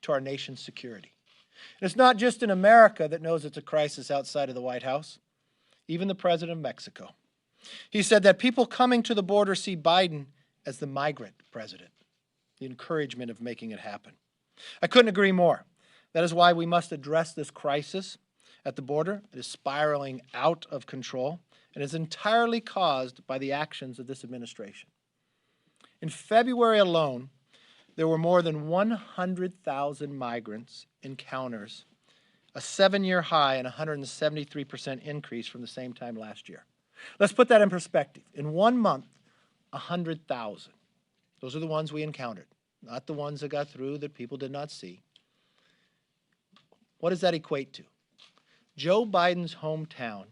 to our nation's security. And it's not just in America that knows it's a crisis outside of the White House. Even the president of Mexico. He said that people coming to the border see Biden as the migrant president, the encouragement of making it happen. I couldn't agree more. That is why we must address this crisis at the border. It is spiraling out of control and is entirely caused by the actions of this administration. In February alone, there were more than 100,000 migrants encounters, a 7-year high and 173% increase from the same time last year. Let's put that in perspective. In 1 month, 100,000. Those are the ones we encountered, not the ones that got through that people did not see. What does that equate to? Joe Biden's hometown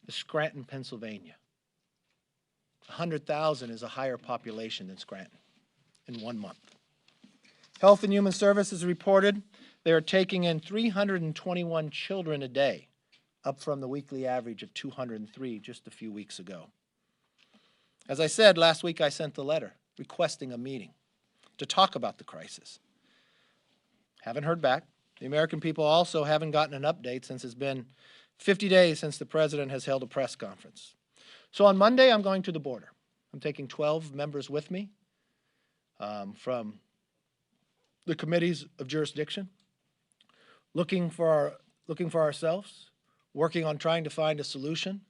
is Scranton, Pennsylvania. 100,000 is a higher population than Scranton in 1 month. Health and Human Services reported they are taking in 321 children a day, up from the weekly average of 203 just a few weeks ago. As I said, last week I sent the letter requesting a meeting to talk about the crisis. Haven't heard back. The American people also haven't gotten an update since it's been 50 days since the president has held a press conference. So on Monday, I'm going to the border. I'm taking 12 members with me from the committees of jurisdiction, looking for ourselves, working on trying to find a solution.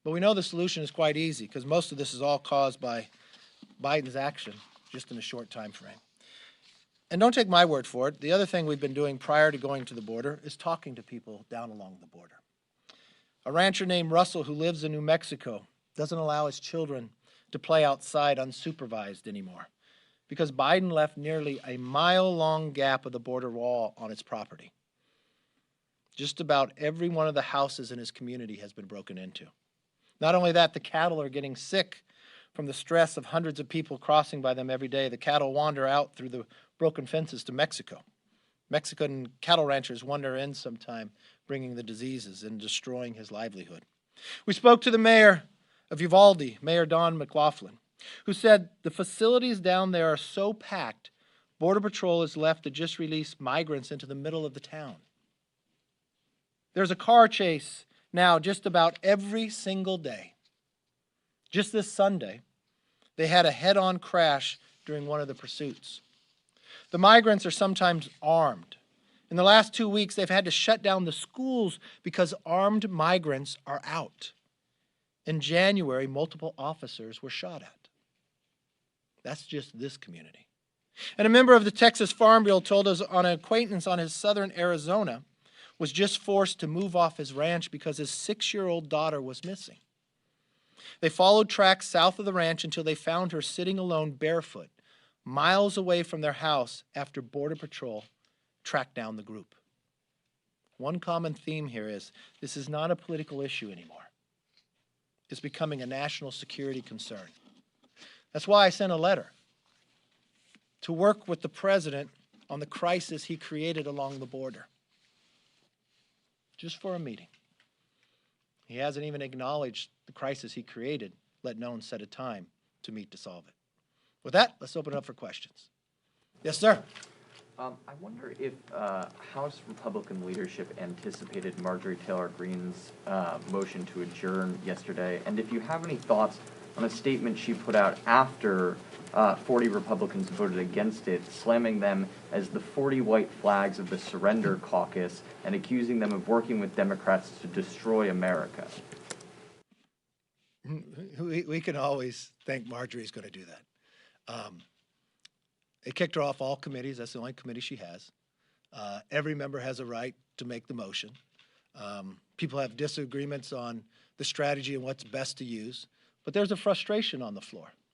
But we know the solution is quite easy because most of this is all caused by Biden's action just in a short time frame. And don't take my word for it. The other thing we've been doing prior to going to the border is talking to people down along the border. A rancher named Russell who lives in New Mexico doesn't allow his children to play outside unsupervised anymore because Biden left nearly a mile-long gap of the border wall on its property. Just about every one of the houses in his community has been broken into. Not only that, the cattle are getting sick from the stress of hundreds of people crossing by them every day. The cattle wander out through the broken fences to Mexico. Mexican cattle ranchers wander in sometime, bringing the diseases and destroying his livelihood. We spoke to the mayor of Uvalde, Mayor Don McLaughlin, who said the facilities down there are so packed, Border Patrol is left to just release migrants into the middle of the town. There's a car chase now just about every single day. Just this Sunday, they had a head-on crash during one of the pursuits. The migrants are sometimes armed. In the last 2 weeks, they've had to shut down the schools because armed migrants are out. In January, multiple officers were shot at. That's just this community. And a member of the Texas Farm Bureau told us on an acquaintance on his southern Arizona was just forced to move off his ranch because his 6-year-old daughter was missing. They followed tracks south of the ranch until they found her sitting alone barefoot, miles away from their house after Border Patrol tracked down the group. One common theme here is this is not a political issue anymore. It's becoming a national security concern. That's why I sent a letter to work with the president on the crisis he created along the border. Just for a meeting. He hasn't even acknowledged the crisis he created, let alone set a time to meet to solve it. With that, let's open it up for questions. Yes, sir. I wonder if House Republican leadership anticipated Marjorie Taylor Greene's motion to adjourn yesterday, and if you have any thoughts on a statement she put out after 40 Republicans voted against it, slamming them as the 40 white flags of the Surrender Caucus and accusing them of working with Democrats to destroy America. We can always think Marjorie's going to do that. It kicked her off all committees. That's the only committee she has. Every member has a right to make the motion. People have disagreements on the strategy and what's best to use, but there's a frustration on the floor.